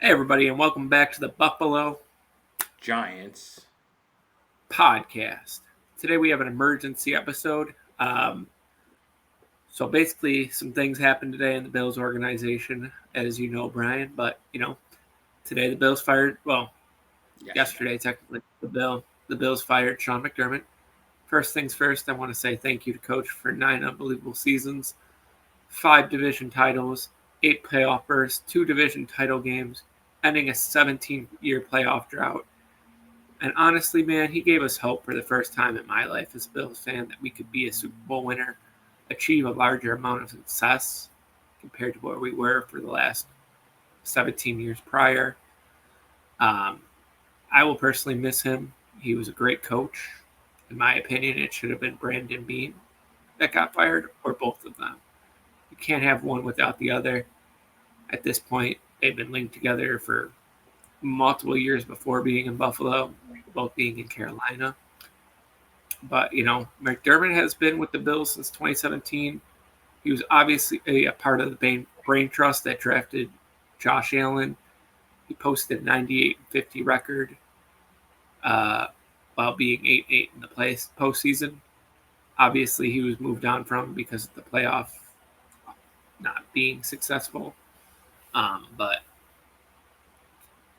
Hey, everybody, and welcome back to the Buffalo Giants. podcast. Today we have an emergency episode. So basically, some things happened today in the Bills organization, as you know, Brian. But today the Bills fired. Well, yesterday technically, the Bills fired Sean McDermott. First things first, I want to say thank you to Coach for 9 unbelievable seasons, 5 division titles, 8 playoff berths, 2 division title games, ending a 17-year playoff drought. And honestly, man, he gave us hope for the first time in my life as a Bills fan that we could be a Super Bowl winner, achieve a larger amount of success compared to where we were for the last 17 years prior. Um, I will personally miss him. He was a great coach. In my opinion, it should have been Brandon Beane that got fired, or both of them. You can't have one without the other. At this point, they've been linked together for multiple years before being in Buffalo, both being in Carolina. But, McDermott has been with the Bills since 2017. He was obviously a part of the brain trust that drafted Josh Allen. He posted a 98-50 record uh, while being 8-8 in the postseason. Obviously, he was moved on from because of the playoff not being successful. But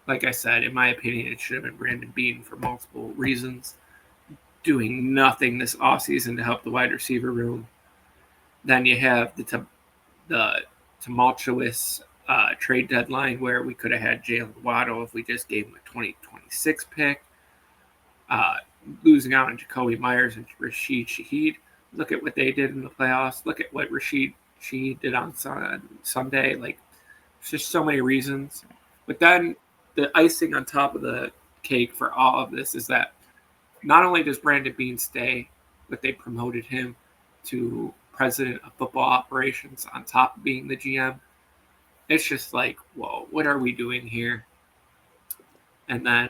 like I said, in my opinion, it should have been Brandon Beane for multiple reasons. Doing nothing this offseason to help the wide receiver room. Then you have the tumultuous trade deadline where we could have had Jalen Waddle if we just gave him a 2026 pick. Uh, Losing out on Jacoby Myers and Rashid Shaheed. Look at what they did in the playoffs. Look at what Rashid Shaheed did on Sunday. Like, there's just so many reasons. But then the icing on top of the cake for all of this is that not only does Brandon Beane stay, but they promoted him to president of football operations on top of being the GM. It's just like, whoa, what are we doing here? And then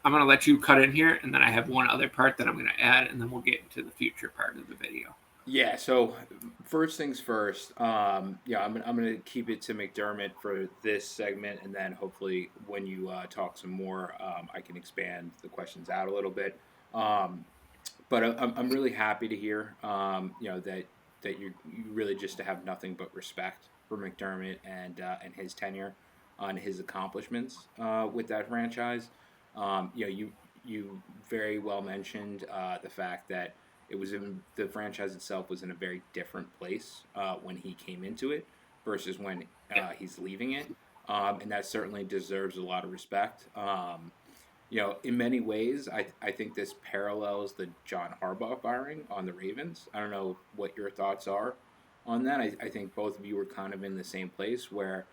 I'm going to let you cut in here, and then I have one other part that I'm going to add, and then we'll get into the future part of the video. Yeah. So first things first. I'm gonna keep it to McDermott for this segment, and then hopefully when you talk some more, I can expand the questions out a little bit. Um, but I'm really happy to hear that you really just have nothing but respect for McDermott and his tenure on his accomplishments with that franchise. You very well mentioned the fact that the franchise itself was in a very different place when he came into it versus when Yeah. he's leaving it, and that certainly deserves a lot of respect. In many ways, I think this parallels the John Harbaugh firing on the Ravens. I don't know what your thoughts are on that. I think both of you were kind of in the same place where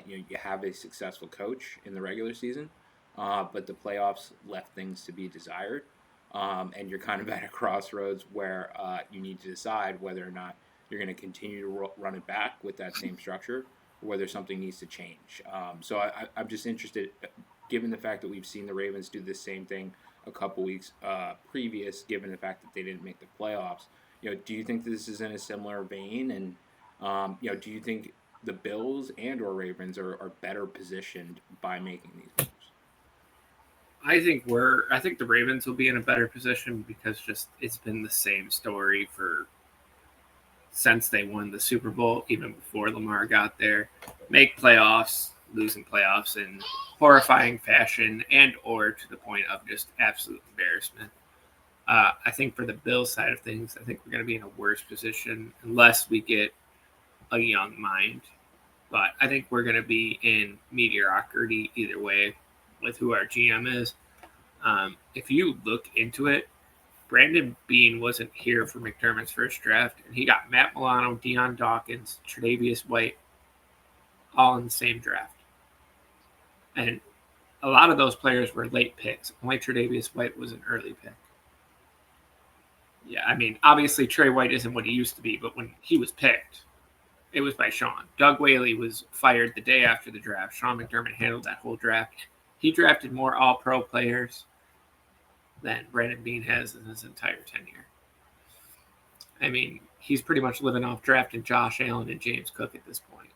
you have a successful coach in the regular season, but the playoffs left things to be desired. And you're kind of at a crossroads where you need to decide whether or not you're going to continue to run it back with that same structure or whether something needs to change. I'm just interested, given the fact that we've seen the Ravens do the same thing a couple weeks previous, given the fact that they didn't make the playoffs. Do you think this is in a similar vein? And do you think the Bills and or Ravens are better positioned by making these moves? I think the Ravens will be in a better position because just it's been the same story for since they won the Super Bowl, even before Lamar got there. Make playoffs, losing playoffs in horrifying fashion, and or to the point of just absolute embarrassment. I think for the Bills side of things, I think we're going to be in a worse position unless we get a young mind. But I think we're going to be in mediocrity either way with who our GM is. If you look into it, Brandon Beane wasn't here for McDermott's first draft, and he got Matt Milano, Deion Dawkins, Tre'Davious White, all in the same draft. And a lot of those players were late picks. Only Tre'Davious White was an early pick. Yeah, I mean, obviously Trey White isn't what he used to be, but when he was picked, it was by Sean. Doug Whaley was fired the day after the draft. Sean McDermott handled that whole draft. He drafted more All-Pro players than Brandon Beane has in his entire tenure. I mean, he's pretty much living off drafting Josh Allen and James Cook at this point.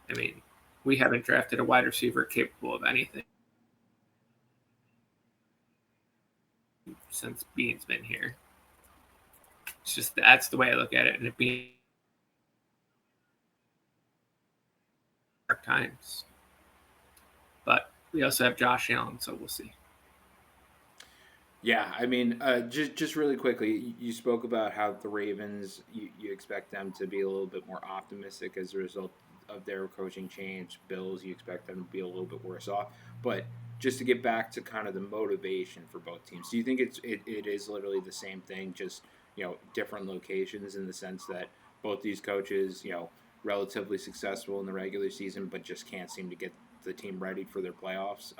I mean, we haven't drafted a wide receiver capable of anything since Bean's been here. It's just that's the way I look at it, and it being dark times. But we also have Josh Allen, so we'll see. Yeah, I mean, just really quickly, you spoke about how the Ravens, you expect them to be a little bit more optimistic as a result of their coaching change. Bills, you expect them to be a little bit worse off. But just to get back to kind of the motivation for both teams, do you think it is literally the same thing, just different locations in the sense that both these coaches, relatively successful in the regular season, but just can't seem to get the team ready for their playoffs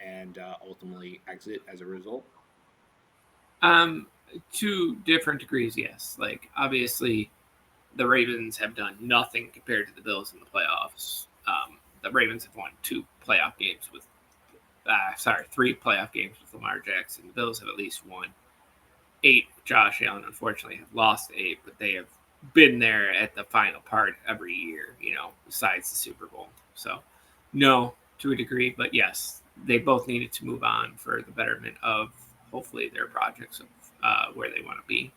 and ultimately exit as a result? To different degrees, yes. Like, obviously, the Ravens have done nothing compared to the Bills in the playoffs. The Ravens have won three playoff games with Lamar Jackson. The Bills have at least won 8. Josh Allen, unfortunately, have lost 8, but they have been there at the final part every year, besides the Super Bowl. So, no, to a degree, but yes, they both needed to move on for the betterment of hopefully their projects of where they want to be.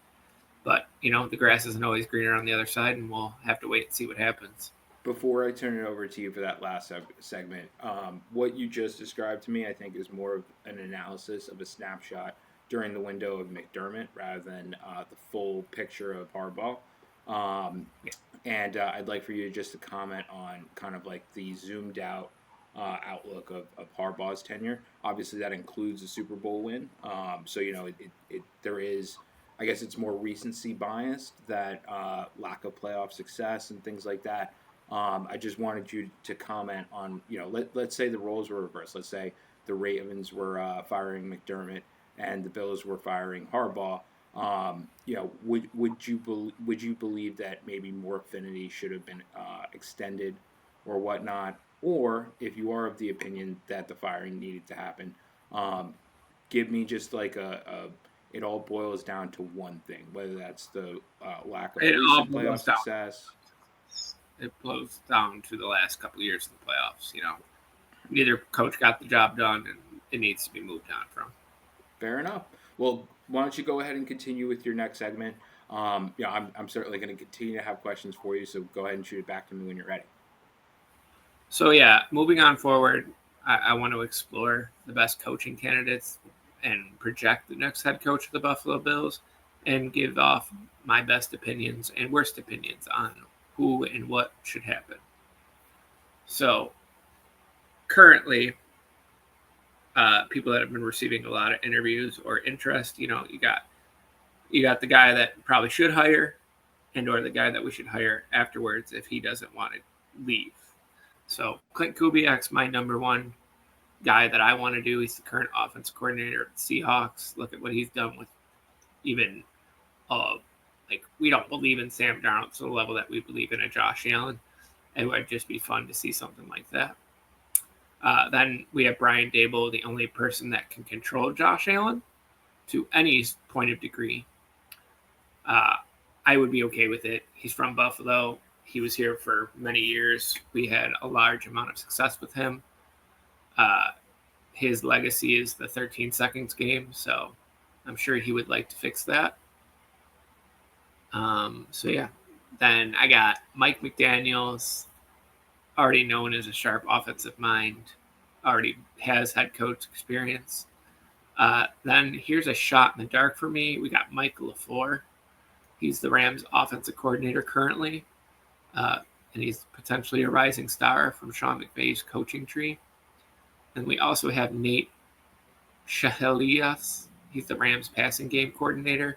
But, the grass isn't always greener on the other side, and we'll have to wait and see what happens. Before I turn it over to you for that last segment, what you just described to me, I think, is more of an analysis of a snapshot during the window of McDermott rather than the full picture of Harbaugh. And I'd like for you just to comment on kind of like the zoomed out outlook of Harbaugh's tenure. Obviously, that includes a Super Bowl win. So, there is, I guess it's more recency biased, that lack of playoff success and things like that. I just wanted you to comment on, let's say the roles were reversed. Let's say the Ravens were firing McDermott and the Bills were firing Harbaugh. Would you believe that maybe more affinity should have been extended or whatnot? Or if you are of the opinion that the firing needed to happen, give me just like it all boils down to one thing, whether that's the lack of recent playoff success. It blows down to the last couple of years of the playoffs. Neither coach got the job done, and it needs to be moved on from. Fair enough. Well, why don't you go ahead and continue with your next segment? I'm certainly going to continue to have questions for you, so go ahead and shoot it back to me when you're ready. So, moving on forward, I want to explore the best coaching candidates and project the next head coach of the Buffalo Bills and give off my best opinions and worst opinions on who and what should happen. So, currently, people that have been receiving a lot of interviews or interest, you got the guy that probably should hire and or the guy that we should hire afterwards if he doesn't want to leave. So Clint Kubiak's my number one guy that I want to do. He's the current offensive coordinator of the Seahawks. Look at what he's done with even we don't believe in Sam Darnold to the level that we believe in a Josh Allen. It would just be fun to see something like that. Then we have Brian Daboll, the only person that can control Josh Allen to any point of degree. I would be okay with it. He's from Buffalo. He was here for many years. We had a large amount of success with him. His legacy is the 13 seconds game, so I'm sure he would like to fix that. Then I got Mike McDaniels, already known as a sharp offensive mind, already has head coach experience. Then here's a shot in the dark for me. We got Mike LaFleur. He's the Rams offensive coordinator currently, and he's potentially a rising star from Sean McVay's coaching tree. And we also have Nate Shahelias. He's the Rams passing game coordinator.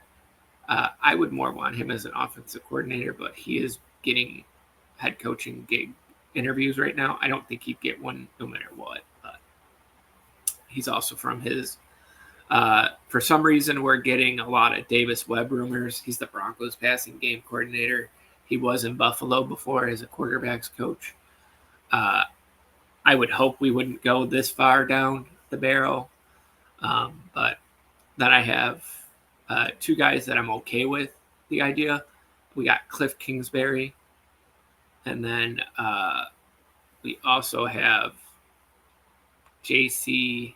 I would more want him as an offensive coordinator, but he is getting head coaching gig interviews right now. I don't think he'd get one no matter what. But he's also from his. For some reason, we're getting a lot of Davis Webb rumors. He's the Broncos passing game coordinator. He was in Buffalo before as a quarterbacks coach. I would hope we wouldn't go this far down the barrel. But then I have two guys that I'm okay with the idea. We got Cliff Kingsbury, and then We also have JC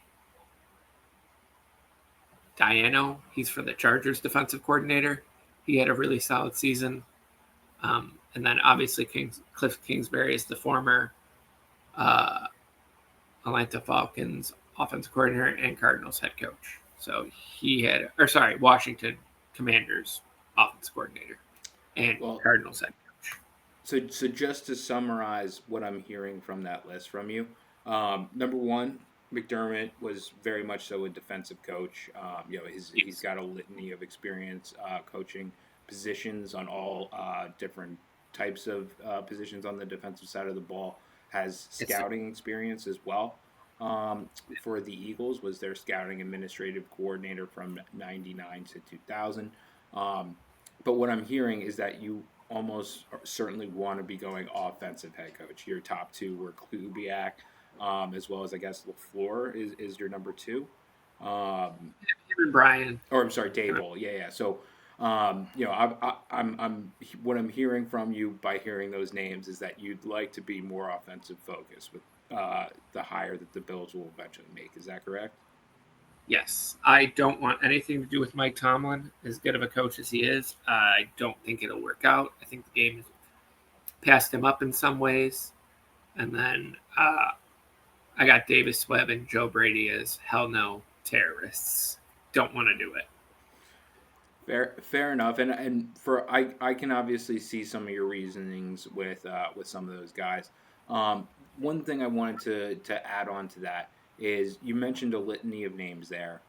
Diano. He's for the Chargers defensive coordinator. He had a really solid season. And then obviously Cliff Kingsbury is the former Atlanta Falcons offensive coordinator and Cardinals head coach. So Washington Commanders offensive coordinator and Cardinals head coach. So just to summarize what I'm hearing from that list from you, number one, McDermott was very much so a defensive coach. He's got a litany of experience coaching positions on all different types of positions on the defensive side of the ball. Has scouting experience as well. For the Eagles, was their scouting administrative coordinator from '99 to 2000. But what I'm hearing is that you almost certainly want to be going offensive head coach. Your top two were Kubiak, as well as I guess LaFleur is your number two. Even Brian. Or I'm sorry, Daboll. Yeah. So, I'm what I'm hearing from you by hearing those names is that you'd like to be more offensive focused with the hire that the Bills will eventually make. Is that correct? Yes, I don't want anything to do with Mike Tomlin. As good of a coach as he is, I don't think it'll work out. I think the game has passed him up in some ways. And then I got Davis Webb and Joe Brady as hell no terrorists. Don't want to do it. Fair enough. And for I can obviously see some of your reasonings with some of those guys. One thing I wanted to add on to that is you mentioned a litany of names there.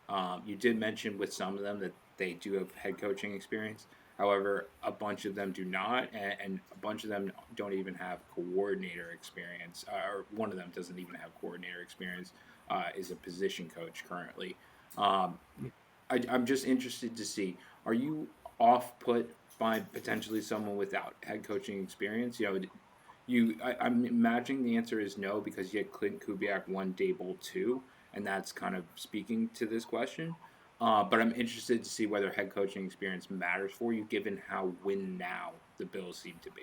You did mention with some of them that they do have head coaching experience. However, a bunch of them do not, and a bunch of them don't even have coordinator experience, or one of them doesn't even have coordinator experience, is a position coach currently. I'm just interested to see, are you off put by potentially someone without head coaching experience? I'm imagining the answer is no because you had Clint Kubiak 1, Daboll 2, and that's kind of speaking to this question. But I'm interested to see whether head coaching experience matters for you, given how win now the Bills seem to be.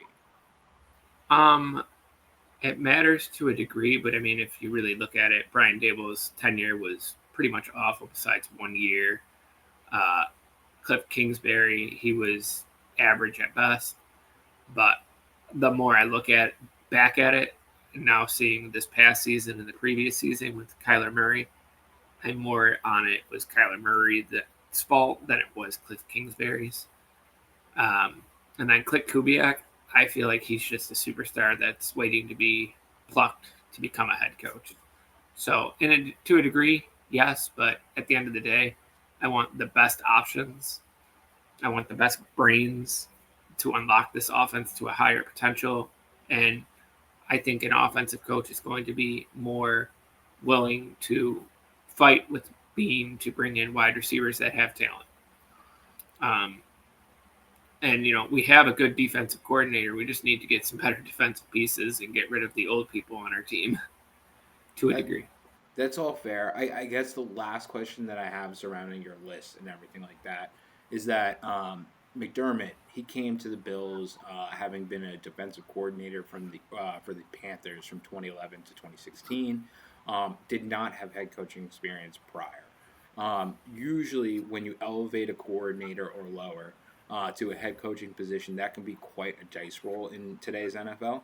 It matters to a degree, but I mean, if you really look at it, Brian Daboll's tenure was pretty much awful besides 1 year. Cliff Kingsbury, he was average at best. But the more I look back at it, and now seeing this past season and the previous season with Kyler Murray, I'm more on it was Kyler Murray's fault than it was Cliff Kingsbury's. And then Cliff Kubiak, I feel like he's just a superstar that's waiting to be plucked to become a head coach. So, to a degree, yes, but at the end of the day, I want the best options. I want the best brains to unlock this offense to a higher potential. And I think an offensive coach is going to be more willing to fight with Bean to bring in wide receivers that have talent. And, we have a good defensive coordinator. We just need to get some better defensive pieces and get rid of the old people on our team to a degree. That's all fair. I guess the last question that I have surrounding your list and everything like that is that McDermott, he came to the Bills having been a defensive coordinator for the Panthers from 2011 to 2016. Did not have head coaching experience prior. Usually, when you elevate a coordinator or lower to a head coaching position, that can be quite a dice roll in today's NFL.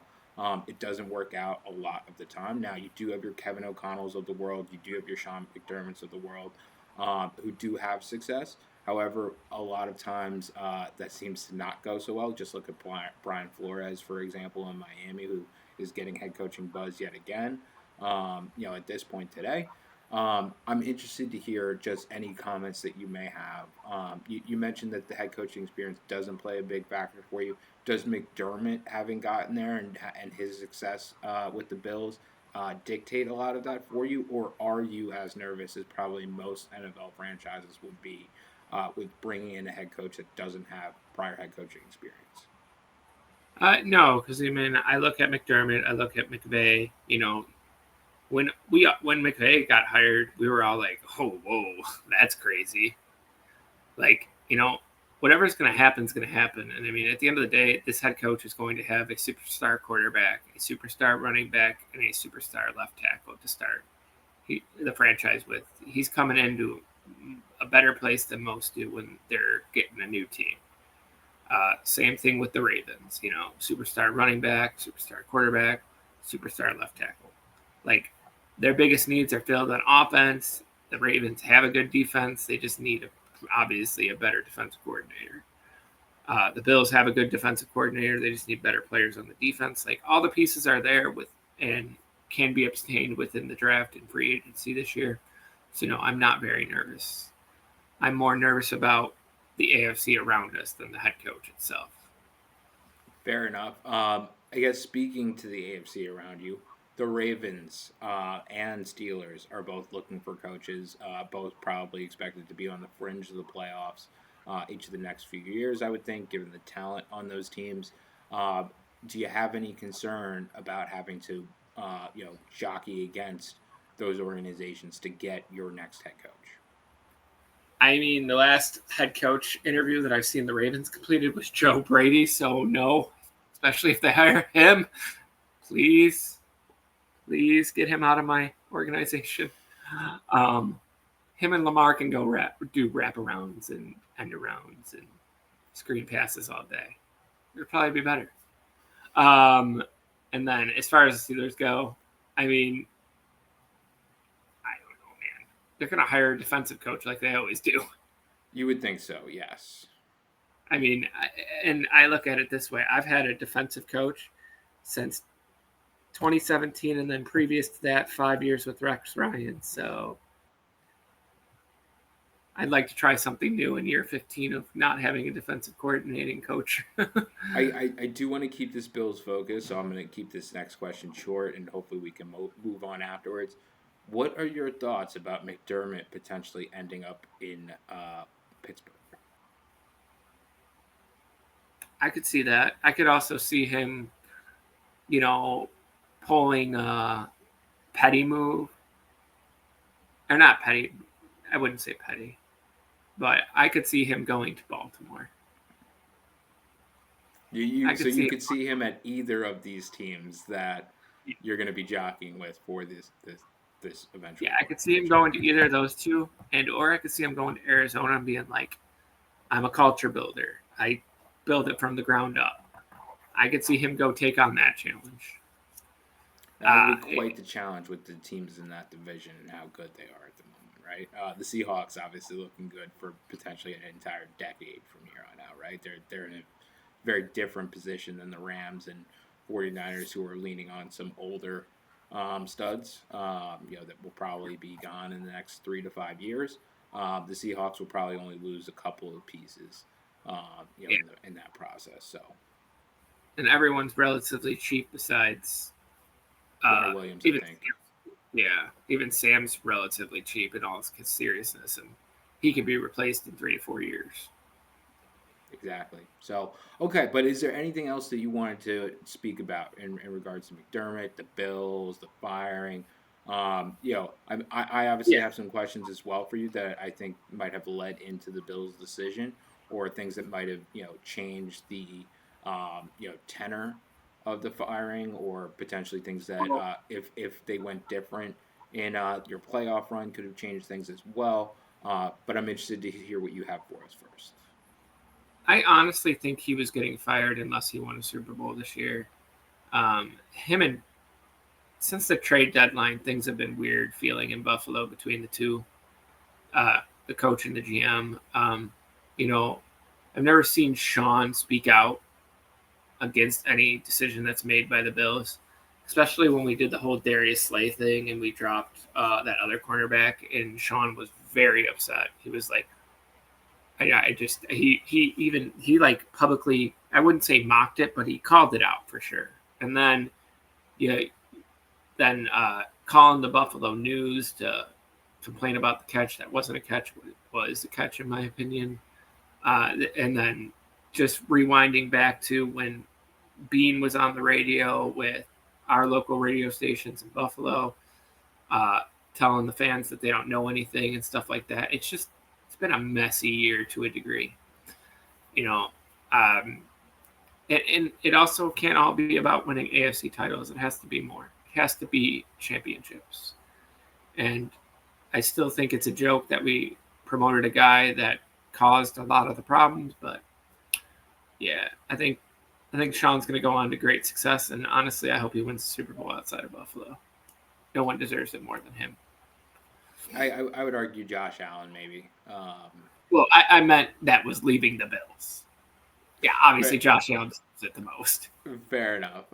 It doesn't work out a lot of the time. Now, you do have your Kevin O'Connells of the world. You do have your Sean McDermott's of the world who do have success. However, a lot of times that seems to not go so well. Just look at Brian Flores, for example, in Miami, who is getting head coaching buzz yet again, at this point today. I'm interested to hear just any comments that you may have. You mentioned that the head coaching experience doesn't play a big factor for you. Does McDermott, having gotten there and his success with the Bills, dictate a lot of that for you? Or are you as nervous as probably most NFL franchises would be with bringing in a head coach that doesn't have prior head coaching experience? No, because I look at McDermott, I look at McVay. When McVay got hired, we were all like, "Oh, whoa, that's crazy!" Like, whatever's going to happen is going to happen. And I mean, at the end of the day, this head coach is going to have a superstar quarterback, a superstar running back, and a superstar left tackle to start the franchise with. He's coming into a better place than most do when they're getting a new team. Same thing with the Ravens, superstar running back, superstar quarterback, superstar left tackle. Like, their biggest needs are filled on offense. The Ravens have a good defense. They just need, obviously, a better defensive coordinator. The Bills have a good defensive coordinator. They just need better players on the defense. Like, all the pieces are there and can be obtained within the draft and free agency this year. So, no, I'm not very nervous. I'm more nervous about the AFC around us than the head coach itself. Fair enough. I guess speaking to the AFC around you, the Ravens and Steelers are both looking for coaches, both probably expected to be on the fringe of the playoffs each of the next few years, I would think, given the talent on those teams. Do you have any concern about having to, jockey against those organizations to get your next head coach? I mean, the last head coach interview that I've seen the Ravens completed was Joe Brady, so no, especially if they hire him. Please get him out of my organization. Him and Lamar can go do wraparounds and end arounds and screen passes all day. It'd probably be better. And then as far as the Steelers go, I mean, I don't know, man. They're going to hire a defensive coach like they always do. You would think so, yes. I mean, and I look at it this way. I've had a defensive coach since 2017, and then previous to that, 5 years with Rex Ryan. So I'd like to try something new in year 15 of not having a defensive coordinating coach. I do want to keep this Bills focus, so I'm going to keep this next question short, and hopefully we can move on afterwards. What are your thoughts about McDermott potentially ending up in Pittsburgh? I could see that. I could also see him, pulling a petty move. Or not petty. I wouldn't say petty. But I could see him going to Baltimore. You could see him at either of these teams that you're going to be jockeying with for this eventual. Yeah, I could see him going to either of those two, or I could see him going to Arizona and being like, I'm a culture builder. I build it from the ground up. I could see him go take on that challenge. That would be quite the challenge with the teams in that division and how good they are at the moment, right? The Seahawks obviously looking good for potentially an entire decade from here on out, right? They're in a very different position than the Rams and 49ers, who are leaning on some older studs, that will probably be gone in the next 3 to 5 years. The Seahawks will probably only lose a couple of pieces, in that process. So, and everyone's relatively cheap besides Williams, I think. Yeah, even Sam's relatively cheap in all his seriousness, and he can be replaced in 3 to 4 years. Exactly. So, okay, but is there anything else that you wanted to speak about in regards to McDermott, the Bills, the firing? I obviously have some questions as well for you that I think might have led into the Bills' decision, or things that might have changed the tenor of the firing, or potentially things that if they went different in your playoff run could have changed things as well. But I'm interested to hear what you have for us first. I honestly think he was getting fired unless he won a Super Bowl this year. Since the trade deadline, things have been weird feeling in Buffalo between the two, the coach and the GM. I've never seen Sean speak out against any decision that's made by the Bills, especially when we did the whole Darius Slay thing and we dropped that other cornerback, and Sean was very upset. He was like, he like publicly, I wouldn't say mocked it, but he called it out for sure. And then, calling the Buffalo News to complain about the catch that wasn't a catch, was a catch in my opinion. And then just rewinding back to when Bean was on the radio with our local radio stations in Buffalo, telling the fans that they don't know anything and stuff like that. It's been a messy year to a degree. Um, and it also can't all be about winning AFC titles. It has to be more. It has to be championships. And I still think it's a joke that we promoted a guy that caused a lot of the problems. But yeah, I think Sean's going to go on to great success. And honestly, I hope he wins the Super Bowl outside of Buffalo. No one deserves it more than him. I would argue Josh Allen maybe. Well, I meant that was leaving the Bills. Yeah, obviously Josh Allen deserves it the most. Fair enough.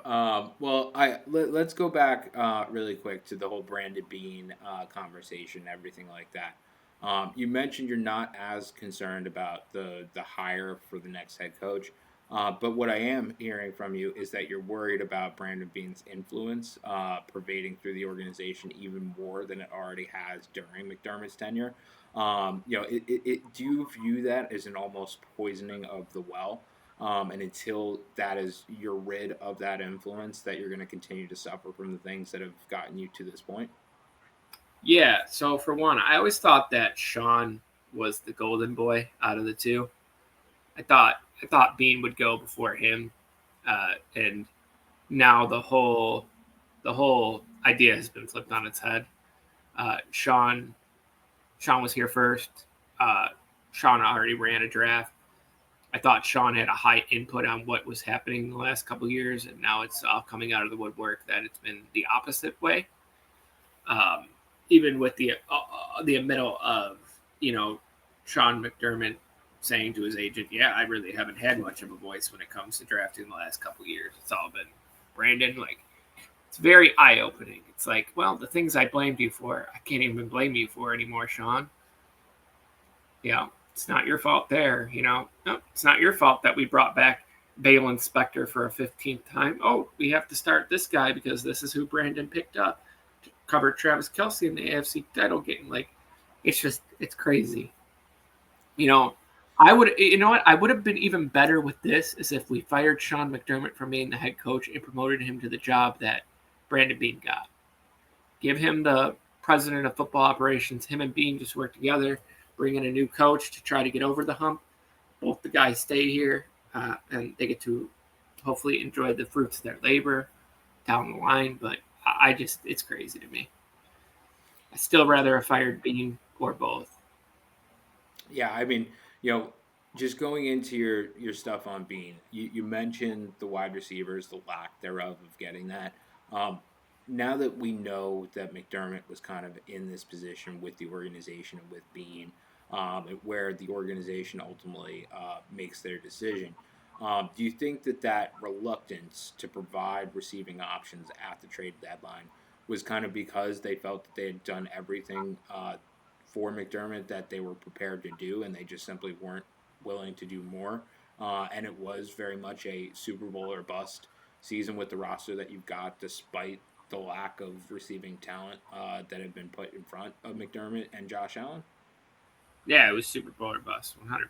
Well, let's go back really quick to the whole Brandon Beane conversation, everything like that. You mentioned you're not as concerned about the hire for the next head coach, but what I am hearing from you is that you're worried about Brandon Beane's influence pervading through the organization even more than it already has during McDermott's tenure. Do you view that as an almost poisoning of the well? And until you're rid of that influence, that you're going to continue to suffer from the things that have gotten you to this point? Yeah. So for one, I always thought that Sean was the golden boy out of the two. I thought Bean would go before him, and now the whole idea has been flipped on its head. Sean was here first. Sean already ran a draft. I thought Sean had a high input on what was happening in the last couple of years, and now it's all coming out of the woodwork that it's been the opposite way. Even with the middle of Sean McDermott saying to his agent, "Yeah, I really haven't had much of a voice when it comes to drafting the last couple of years. It's all been Brandon." Like, it's very eye opening. It's like, well, the things I blamed you for, I can't even blame you for anymore, Sean. It's not your fault there. No, it's not your fault that we brought back Balin Spector for a 15th time. Oh, we have to start this guy because this is who Brandon picked up to cover Travis Kelce in the AFC title game. Like, it's crazy. I would have been even better with this is if we fired Sean McDermott from being the head coach and promoted him to the job that Brandon Beane got. Give him the president of football operations. Him and Beane just work together. Bring in a new coach to try to get over the hump. Both the guys stay here, and they get to hopefully enjoy the fruits of their labor down the line. But it's crazy to me. I still rather have fired Beane or both. Yeah, I mean, just going into your stuff on Bean, you mentioned the wide receivers, the lack thereof of getting that. Now that we know that McDermott was kind of in this position with the organization and with Bean, where the organization ultimately makes their decision, do you think that reluctance to provide receiving options at the trade deadline was kind of because they felt that they had done everything for McDermott that they were prepared to do, and they just simply weren't willing to do more? And it was very much a Super Bowl or bust season with the roster that you've got, despite the lack of receiving talent that had been put in front of McDermott and Josh Allen? Yeah, it was Super Bowl or bust, 100%.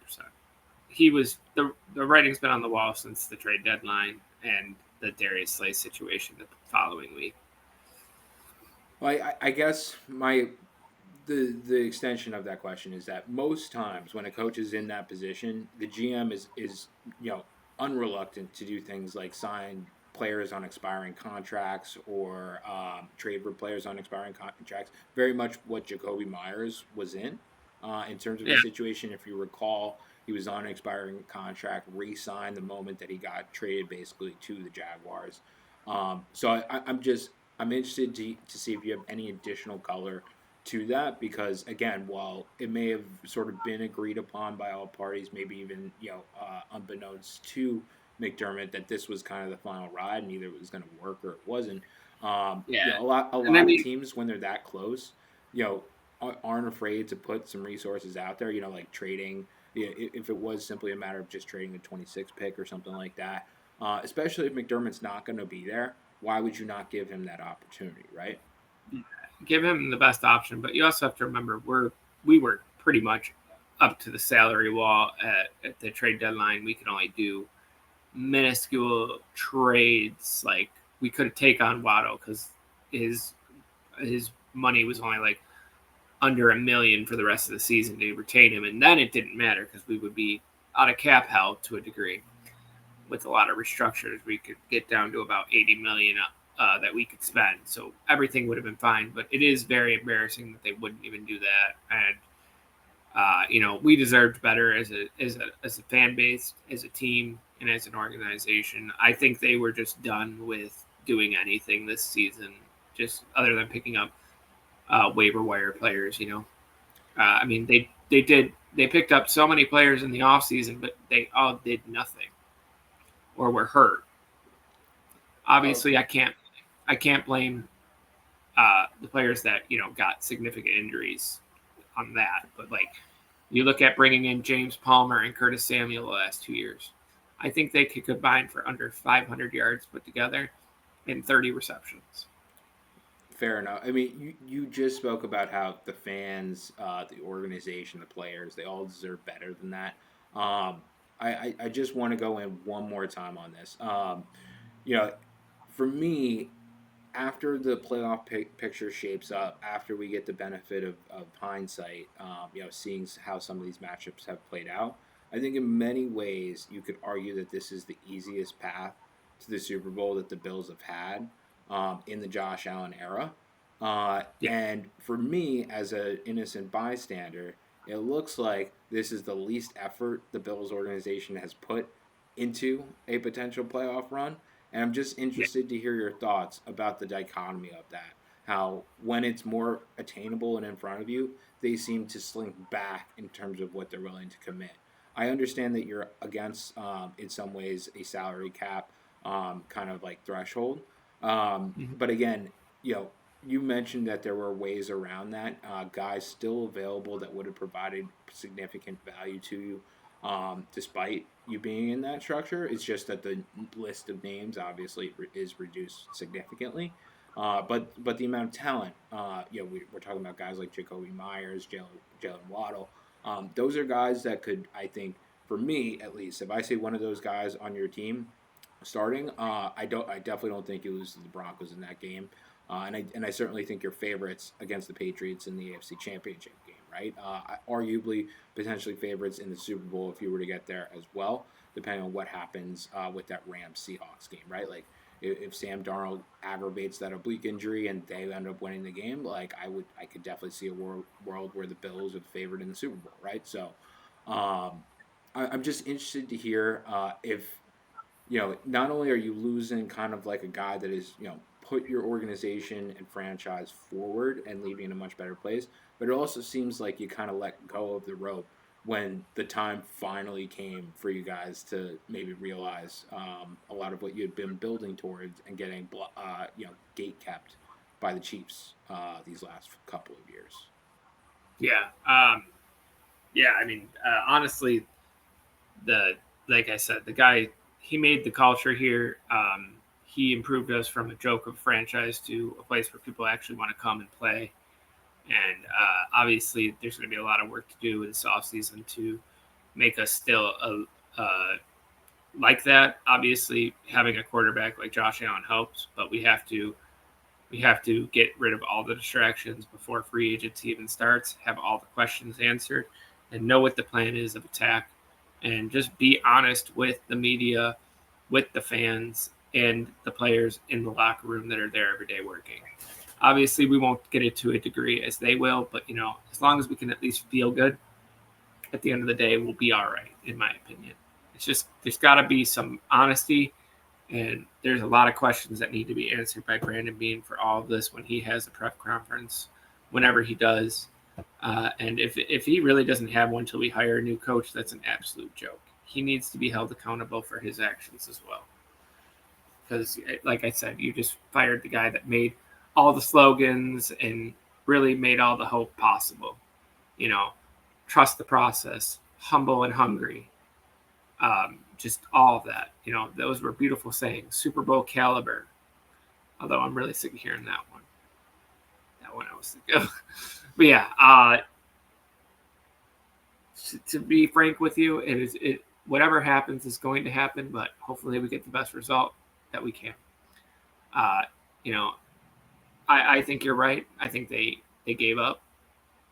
He was the writing's been on the wall since the trade deadline and the Darius Slay situation the following week. Well, I guess the extension of that question is that most times when a coach is in that position, the GM is unreluctant to do things like sign players on expiring contracts or trade for players on expiring contracts. Very much what Jacoby Myers was in terms of the situation. If you recall, he was on an expiring contract, re-signed the moment that he got traded basically to the Jaguars. So I'm interested to see if you have any additional color to that, because again, while it may have sort of been agreed upon by all parties, maybe even unbeknownst to McDermott, that this was kind of the final ride and either it was going to work or it wasn't. A lot of teams, when they're that close, aren't afraid to put some resources out there. Like trading. If it was simply a matter of just trading the 26 pick or something like that, especially if McDermott's not going to be there, why would you not give him that opportunity, right? Give him the best option, but you also have to remember we were pretty much up to the salary wall at the trade deadline. We could only do minuscule trades. Like, we could take on Waddle because his money was only like under $1 million for the rest of the season to retain him, and then it didn't matter because we would be of cap held to a degree. With a lot of restructures, we could get down to about $80 million that we could spend. So everything would have been fine. But it is very embarrassing that they wouldn't even do that. And we deserved better as a fan base, as a team, and as an organization. I think they were just done with doing anything this season, just other than picking up waiver wire players. They picked up so many players in the offseason, but they all did nothing or were hurt. Obviously, I can't blame the players that got significant injuries on that. But you look at bringing in James Palmer and Curtis Samuel the last 2 years, I think they could combine for under 500 yards put together and 30 receptions. Fair enough. I mean, you just spoke about how the fans, the organization, the players, they all deserve better than that. I just want to go in one more time on this. For me, after the playoff picture shapes up, after we get the benefit of hindsight, seeing how some of these matchups have played out, I think in many ways you could argue that this is the easiest path to the Super Bowl that the Bills have had in the Josh Allen era. And for me, as an innocent bystander, it looks like this is the least effort the Bills organization has put into a potential playoff run. And I'm just interested to hear your thoughts about the dichotomy of that. How when it's more attainable and in front of you, they seem to slink back in terms of what they're willing to commit. I understand that you're against, in some ways, a salary cap kind of like threshold. But again, you mentioned that there were ways around that. Guys still available that would have provided significant value to you, despite you being in that structure. It's just that the list of names obviously is reduced significantly. But the amount of talent, we're talking about guys like Jacoby Myers, Jalen Waddle. Those are guys that could, I think, for me at least, if I say one of those guys on your team starting, I definitely don't think you lose to the Broncos in that game. And I certainly think your favorites against the Patriots in the AFC Championship game, right? Arguably, potentially favorites in the Super Bowl if you were to get there as well, depending on what happens with that Rams-Seahawks game, right? Like, if Sam Darnold aggravates that oblique injury and they end up winning the game, I could definitely see a world where the Bills are the favorite in the Super Bowl, right? So, I'm just interested to hear if not only are you losing kind of like a guy that is, put your organization and franchise forward and leave you in a much better place, but it also seems like you kind of let go of the rope when the time finally came for you guys to maybe realize a lot of what you had been building towards and getting, gate kept by the Chiefs these last couple of years. Yeah. Honestly, like I said, the guy, he made the culture here. He improved us from a joke of franchise to a place where people actually want to come and play. And obviously, there's going to be a lot of work to do this offseason to make us still like that. Obviously, having a quarterback like Josh Allen helps, but we have to get rid of all the distractions before free agency even starts, have all the questions answered, and know what the plan is of attack, and just be honest with the media, with the fans, and the players in the locker room that are there every day working. Obviously, we won't get it to a degree as they will, but as long as we can at least feel good, at the end of the day, we'll be all right, in my opinion. It's just there's got to be some honesty, and there's a lot of questions that need to be answered by Brandon Beane for all of this when he has a press conference, whenever he does. And if he really doesn't have one till we hire a new coach, that's an absolute joke. He needs to be held accountable for his actions as well. Because, like I said, you just fired the guy that made all the slogans and really made all the hope possible. Trust the process, humble and hungry. Just all of that. Those were beautiful sayings. Super Bowl caliber. Although I'm really sick of hearing that one. That one I was sick of. But yeah, to be frank with you, whatever happens is going to happen, but hopefully we get the best result that we can. I think you're right. I think they gave up.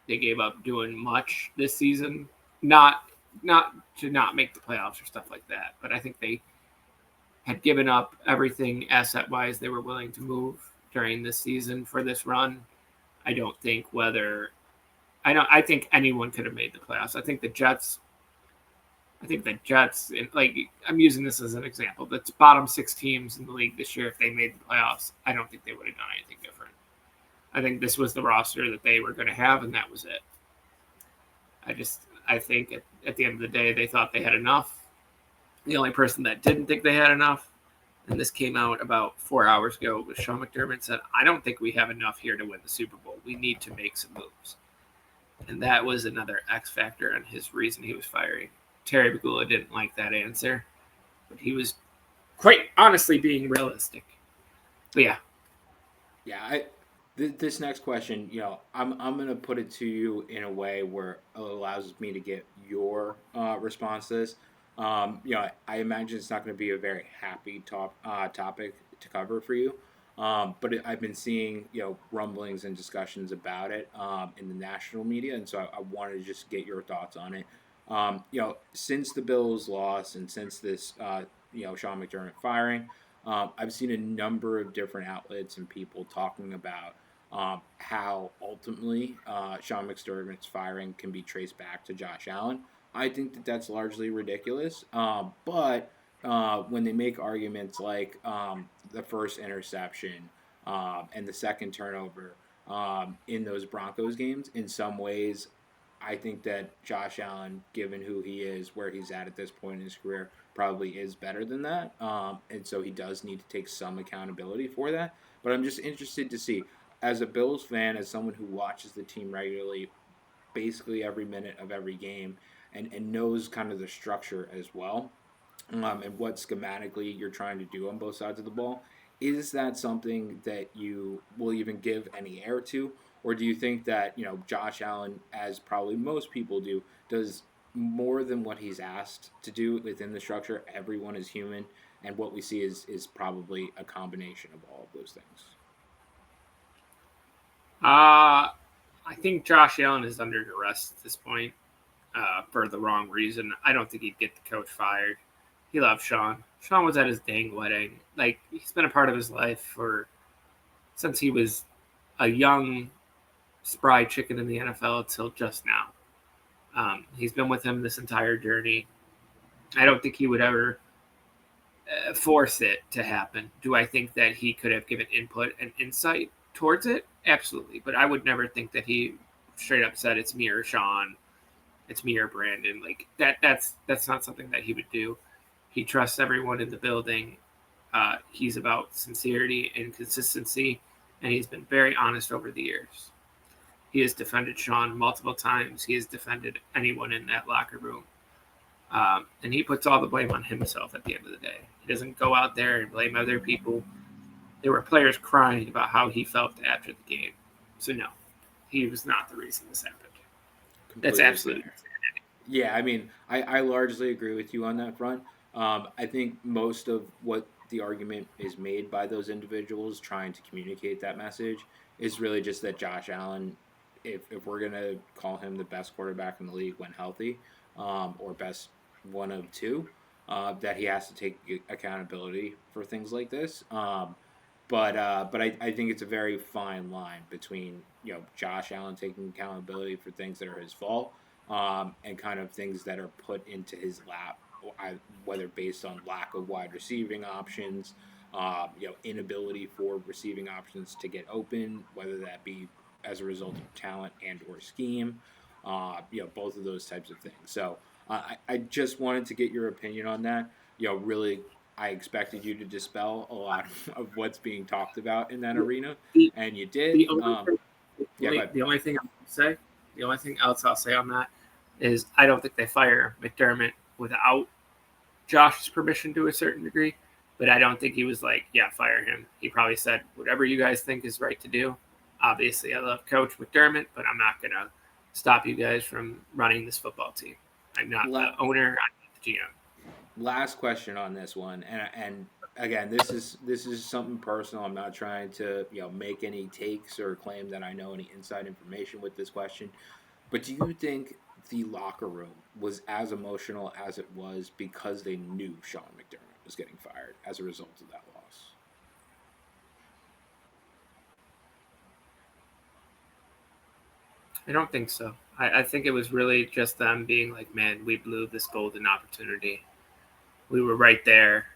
They gave up doing much this season. Not not to not make the playoffs or stuff like that, but I think they had given up everything asset wise they were willing to move during this season for this run. I don't think whether I think anyone could have made the playoffs. I think the Jets, like I'm using this as an example, the bottom 6 teams in the league this year, if they made the playoffs, I don't think they would have done anything different. I think this was the roster that they were going to have, and that was it. I think at the end of the day, they thought they had enough. The only person that didn't think they had enough, and this came out about 4 hours ago, was Sean McDermott said, I don't think we have enough here to win the Super Bowl. We need to make some moves. And that was another X factor in his reason he was firing. Terry Pegula didn't like that answer, but he was quite honestly being realistic. But yeah. Yeah, this next question, I'm gonna put it to you in a way where it allows me to get your response to this. I imagine it's not going to be a very happy topic to cover for you. But I've been seeing rumblings and discussions about it in the national media, and so I wanted to just get your thoughts on it. Since the Bills lost and since this Sean McDermott firing, I've seen a number of different outlets and people talking about how ultimately Sean McDermott's firing can be traced back to Josh Allen. I think that that's largely ridiculous. But when they make arguments like the first interception and the second turnover in those Broncos games, in some ways, I think that Josh Allen, given who he is, where he's at this point in his career, probably is better than that. And so he does need to take some accountability for that. But I'm just interested to see, as a Bills fan, as someone who watches the team regularly, basically every minute of every game, and knows kind of the structure as well, and what schematically you're trying to do on both sides of the ball. Is that something that you will even give any air to? Or do you think that, Josh Allen, as probably most people do, does more than what he's asked to do within the structure? Everyone is human, and what we see is probably a combination of all of those things. I think Josh Allen is under duress at this point for the wrong reason. I don't think he'd get the coach fired. He loves Sean. Sean was at his dang wedding. Like, he's been a part of his life since he was a young, spry chicken in the NFL until just now. He's been with him this entire journey. I don't think he would ever force it to happen. Do I think that he could have given input and insight towards it? Absolutely. But I would never think that he straight up said it's me or Sean, it's me or Brandon. Like that's not something that he would do. He trusts everyone in the building. He's about sincerity and consistency, and he's been very honest over the years. He has defended Sean multiple times. He has defended anyone in that locker room. And he puts all the blame on himself at the end of the day. He doesn't go out there and blame other people. There were players crying about how he felt after the game. So, no, he was not the reason this happened. That's absolutely fair. Yeah, I mean, I largely agree with you on that front. I think most of what the argument is made by those individuals trying to communicate that message is really just that Josh Allen, if we're going to call him the best quarterback in the league when healthy, or best one of two, that he has to take accountability for things like this. But I think it's a very fine line between Josh Allen taking accountability for things that are his fault, and kind of things that are put into his lap, whether based on lack of wide receiving options, inability for receiving options to get open, whether that be as a result of talent and or scheme, both of those types of things. So I just wanted to get your opinion on that. Really, I expected you to dispel a lot of what's being talked about in that arena, and you did. The only thing else I'll say on that is I don't think they fire McDermott without Josh's permission to a certain degree, but I don't think he was like, yeah, fire him. He probably said, whatever you guys think is right to do. Obviously, I love Coach McDermott, but I'm not going to stop you guys from running this football team. I'm not the owner. I'm not the GM. Last question on this one, and again, this is something personal. I'm not trying to make any takes or claim that I know any inside information with this question. But do you think the locker room was as emotional as it was because they knew Sean McDermott was getting fired as a result of that loss? I don't think so. I think it was really just them being like, man, we blew this golden opportunity. We were right there.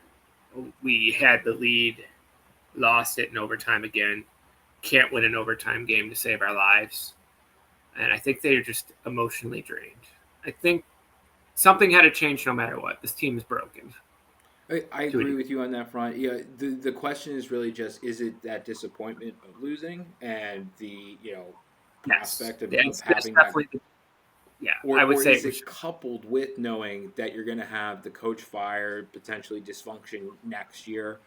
We had the lead, lost it in overtime again. Can't win an overtime game to save our lives. And I think they're just emotionally drained. I think something had to change no matter what. This team is broken. I agree with you on that front. Yeah, the question is really just, is it that disappointment of losing and the prospect of having that, yeah, I would or say is it coupled with knowing that you're going to have the coach fired, potentially dysfunction next year,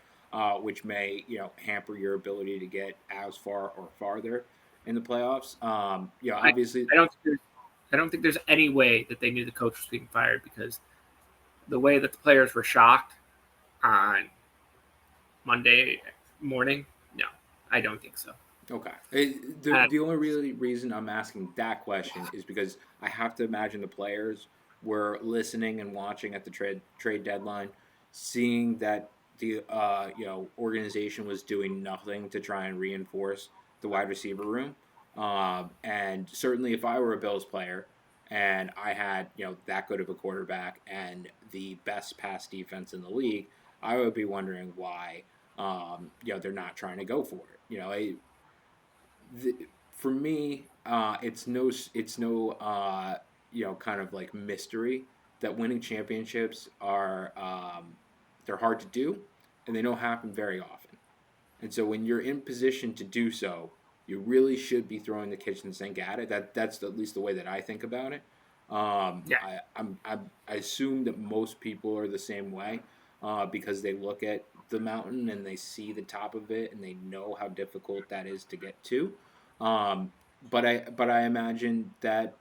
which may hamper your ability to get as far or farther in the playoffs. Obviously, I don't think there's any way that they knew the coach was being fired, because the way that the players were shocked on Monday morning, no, I don't think so. Okay. The only really reason I'm asking that question is because I have to imagine the players were listening and watching at the trade deadline, seeing that the organization was doing nothing to try and reinforce the wide receiver room. And certainly, if I were a Bills player and I had that good of a quarterback and the best pass defense in the league, I would be wondering why they're not trying to go for it. For me, it's no kind of like mystery that winning championships are they're hard to do, and they don't happen very often. And so when you're in position to do so, you really should be throwing the kitchen sink at it. That's at least the way that I think about it. I assume that most people are the same way, because they look at the mountain and they see the top of it and they know how difficult that is to get to. But I imagine that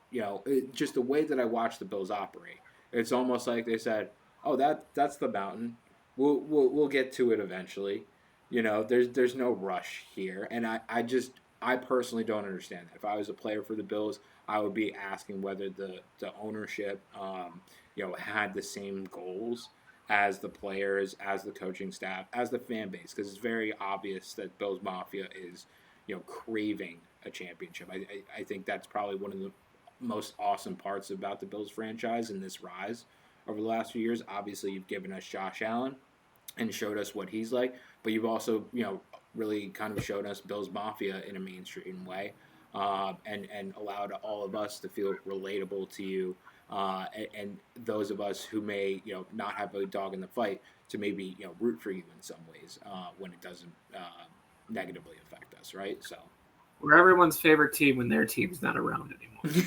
just the way that I watch the Bills operate, it's almost like they said, "Oh, that's the mountain. We'll get to it eventually." There's no rush here, and I personally don't understand that. If I was a player for the Bills, I would be asking whether the ownership had the same goals as the players, as the coaching staff, as the fan base, because it's very obvious that Bills Mafia is craving a championship. I think that's probably one of the most awesome parts about the Bills franchise and this rise over the last few years. Obviously, you've given us Josh Allen and showed us what he's like, but you've also really kind of showed us Bills Mafia in a mainstream way, and allowed all of us to feel relatable to you, and those of us who may not have a dog in the fight to maybe root for you in some ways when it doesn't negatively affect us, right? So we're everyone's favorite team when their team's not around anymore.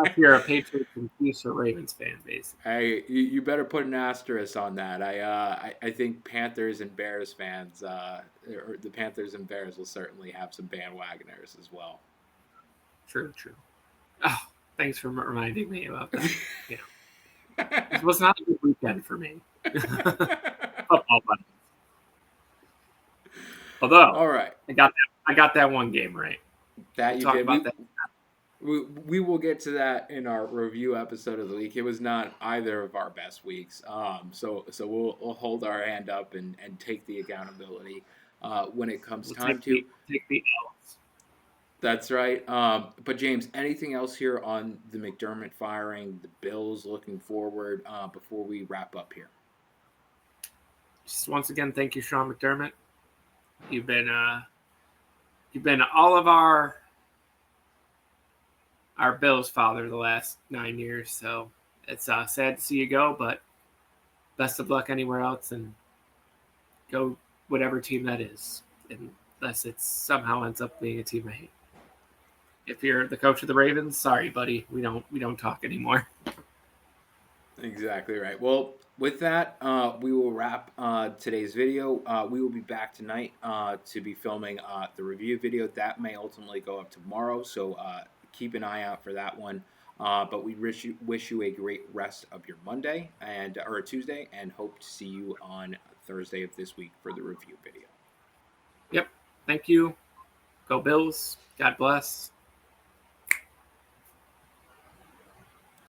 If you're a Patriots and Chiefs or Ravens fan base. Hey, you better put an asterisk on that. I think Panthers and Bears fans, or the Panthers and Bears will certainly have some bandwagoners as well. True. Oh, thanks for reminding me about that. It was not a good weekend for me. Football, buddy. Although, all right, I got that one game right. That you did. About that. We will get to that in our review episode of the week. It was not either of our best weeks, so we'll hold our hand up and take the accountability when it comes time to take the L's. That's right. But James, anything else here on the McDermott firing, the Bills looking forward before we wrap up here? Just once again, thank you, Sean McDermott. You've been all of our Bills father the last 9 years, so it's sad to see you go, but best of luck anywhere else, and go whatever team that is, unless it somehow ends up being a team I hate. If you're the coach of the Ravens, sorry, buddy, we don't talk anymore. Exactly right. Well, with that, we will wrap today's video. We will be back tonight to be filming the review video. That may ultimately go up tomorrow, so keep an eye out for that one. But we wish you a great rest of your Monday or Tuesday, and hope to see you on Thursday of this week for the review video. Yep. Thank you. Go Bills. God bless.